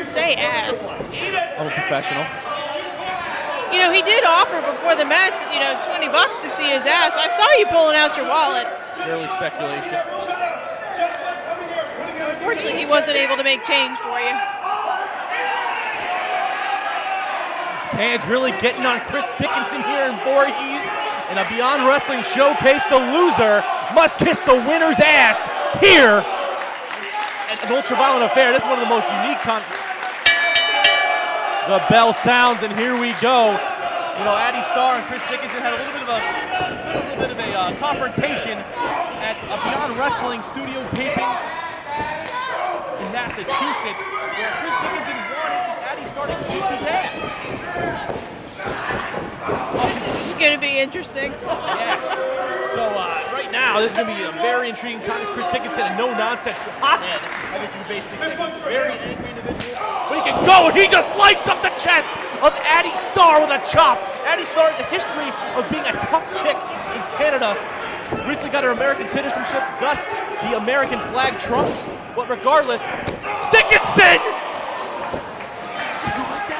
say ass. I'm a professional. You know, he did offer before the match, you know, $20 to see his ass. I saw you pulling out your wallet. Purely speculation. Unfortunately, he wasn't able to make change for you. Fans really getting on Chris Dickinson here in Voorhees. In a Beyond Wrestling showcase, the loser must kiss the winner's ass here at an Ultraviolent Affair. This is one of the most unique The bell sounds, and here we go. You know, Addy Starr and Chris Dickinson had a little bit of a confrontation at a Beyond Wrestling studio taping in Massachusetts, where Chris Dickinson wanted Addy Starr to kiss his ass. This is going to be interesting. Yes. So right now, this is going to be a very intriguing contest. Chris Dickinson, a no-nonsense hothead. I think you basically say he's a very angry individual. But he can go, and he just lights up the chest of Addy Starr with a chop. Addy Starr has a history of being a tough chick in Canada. Recently got her American citizenship, thus the American flag trumps. But regardless, Dickinson!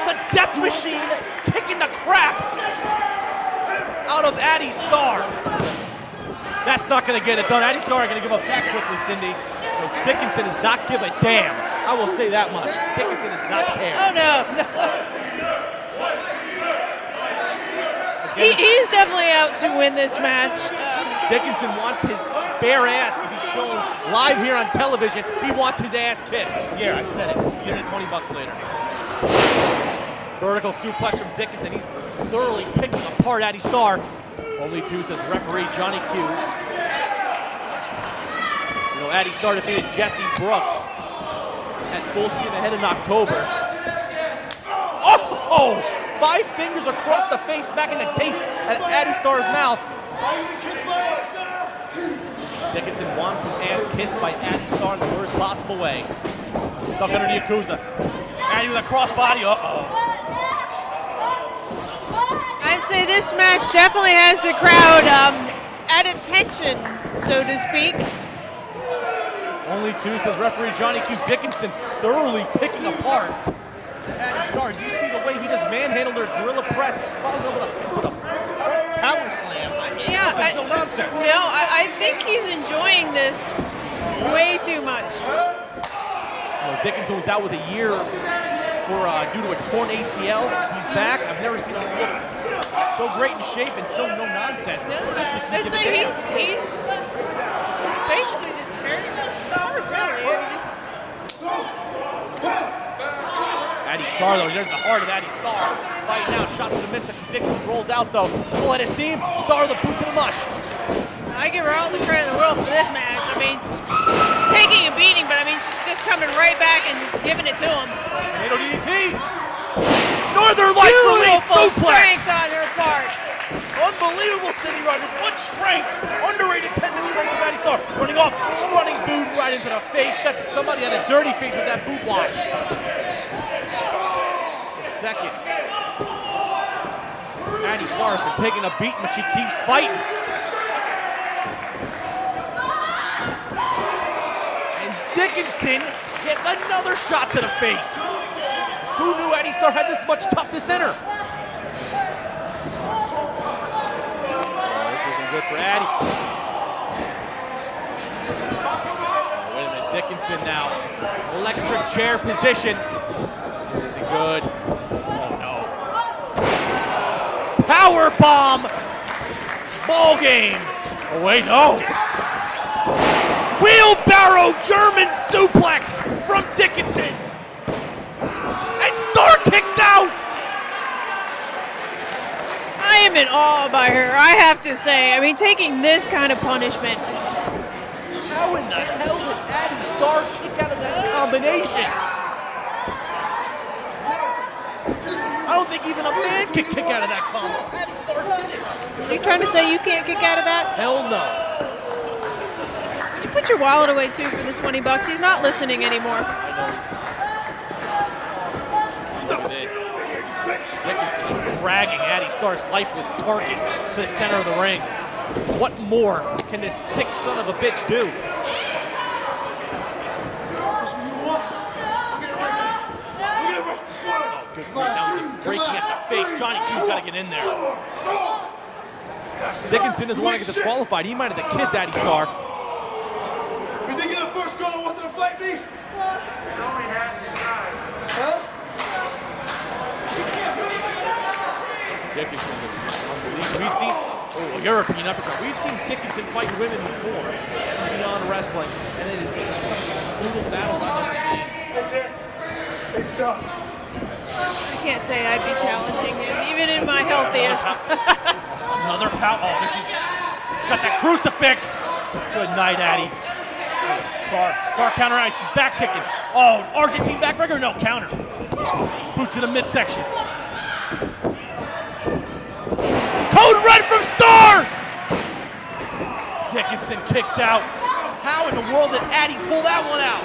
The death machine kicking the crap out of Addy Starr. That's not going to get it done. Addy Starr are going to give up that quickly, Cindy. So Dickinson does not give a damn. I will say that much. Dickinson does not care. Oh, no. He's definitely out to win this match. Dickinson wants his bare ass to be shown live here on television. He wants his ass kissed. Yeah, I said it. You get it $20 later. Vertical suplex from Dickinson. He's thoroughly picking apart Addy Starr. Only two, says referee Johnny Q. You know, Addy Starr defeated Jesse Brooks at Full Steam Ahead in October. Oh! 5 fingers across the face, smacking the taste at Addy Starr's mouth. Dickinson wants his ass kissed by Addy Starr in the worst possible way. Duck under the Yakuza. Addy with a crossbody. Uh-oh. I'd say this match definitely has the crowd at attention, so to speak. Only two, says referee Johnny Q. Dickinson thoroughly picking apart Addy Starr. You see the way he just manhandled her gorilla press, follows up with a power slam. Yeah, no nonsense. No, I think he's enjoying this way too much. Dickinson was out with a year due to a torn ACL. He's back. I've never seen him look so great in shape and so no nonsense. No, I'd say he's basically just tearing us apart, really. Addy Starr, though, there's the heart of Addy Starr. Fighting now, shots to the midsection. Dixon rolls out, though. Full head of steam. Starr the boot to the mush. I give her all the credit in the world for this match. I mean, taking a beating, but I mean, she's just coming right back and just giving it to him. Tornado DDT. Northern Lights release suplex. Strength on her part. Unbelievable, Cindy Rogers. What strength. Underrated tendon strength of Addy Starr. Running off, running boot right into the face. Somebody had a dirty face with that boot wash. The second. Addy Starr has been taking a beating, but she keeps fighting. Dickinson gets another shot to the face. Who knew Addy Starr had this much toughness in her? Oh, this isn't good for Addy. Oh, wait a minute, Dickinson now. Electric chair position. This isn't good. Oh no. Power bomb. Ball game. Oh wait, no. Wheelbarrow German suplex from Dickinson. And Starr kicks out. I am in awe by her, I have to say. I mean, taking this kind of punishment. How in the hell did Addy Starr kick out of that combination? I don't think even a man could kick out of that combo. Addy Starr did it. Are you trying to say you can't kick out of that? Hell no. You put your wallet away too for the $20. He's not listening anymore. Look at this. Dickinson is dragging Addy Starr's lifeless carcass to the center of the ring. What more can this sick son of a bitch do? face. Johnny Q's got to get in there. Dickinson doesn't want to get disqualified. He might have to kiss Addy Starr. You think you're the first girl who wanted to fight me? Huh? Dickinson is unbelievable. We've seen European uppercut. We've seen Dickinson fight women before beyond wrestling, and it has been some brutal battles I've never seen. That's it. It's done. I can't say I'd be challenging him, even in my healthiest. Another power. Oh, he's got that crucifix. Good night, Addy. Starr counter ice. She's back kicking. Oh, Argentine backbreaker? No, counter. Boot to the midsection. Code red from Starr! Dickinson kicked out. How in the world did Addy pull that one out?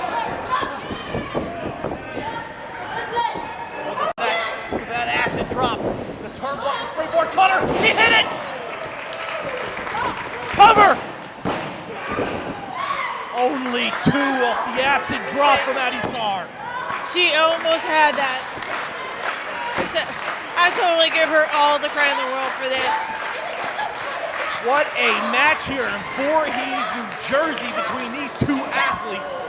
Look at that acid drop. The turnbuckle springboard cutter. She hit it! Cover! Only 2 off the acid drop from Addy Starr. She almost had that. I totally give her all the credit in the world for this. What a match here in Voorhees, New Jersey between these 2 athletes.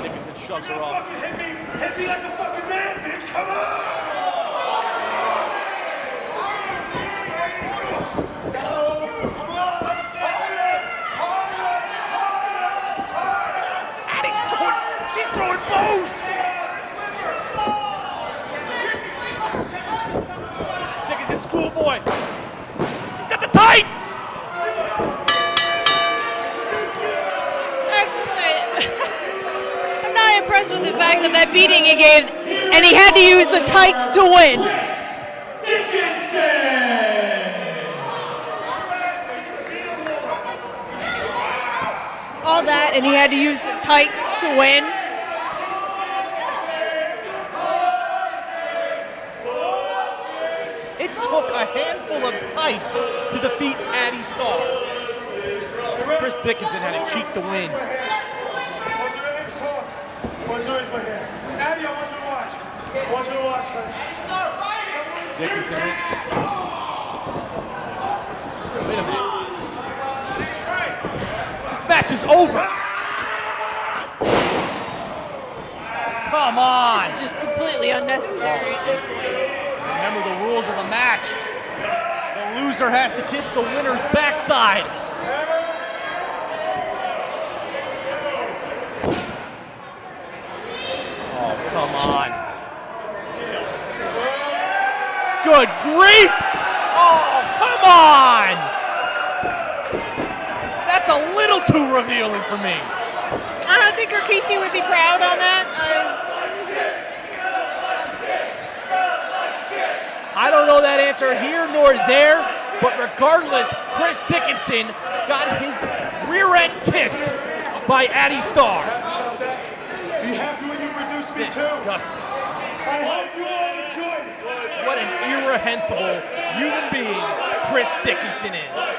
Dickinson shoves her off. Hit me like a fucking man, bitch. Come on! She's throwing bows! Dickinson, schoolboy. He's got the tights! I have to say, I'm not impressed with the fact of that beating he gave, and he had to use the tights to win. All that, and he had to use the tights to win. It took a handful of tights to defeat Addy Starr. Chris Dickinson had to cheat to win. What's your name, son? What's your name, my hand? Addy, I want you to watch. I want you to watch, man. Dickinson. Wait a minute. This match is over. Come on. It's just completely unnecessary at this point. Remember the rules of the match. The loser has to kiss the winner's backside. Oh, come on. Good grief! Oh, come on! That's a little too revealing for me. I don't think Rikishi would be proud on that. I don't know that answer here nor there, but regardless, Chris Dickinson got his rear end kissed by Addy Starr. Be happy when you produce me too. Disgusting. I hope you all enjoyed it. What an irrehensible human being Chris Dickinson is. What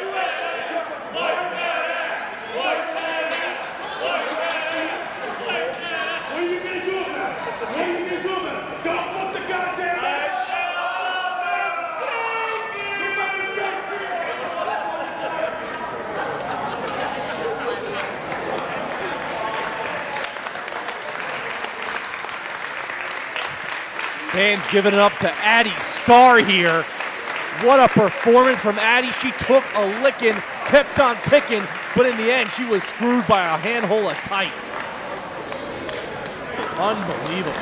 are you gonna do about it? What are you gonna do about it? Don't put the goddamn match. Fans giving it up to Addy Starr here. What a performance from Addy. She took a licking, kept on ticking, but in the end, she was screwed by a handful of tights. Unbelievable.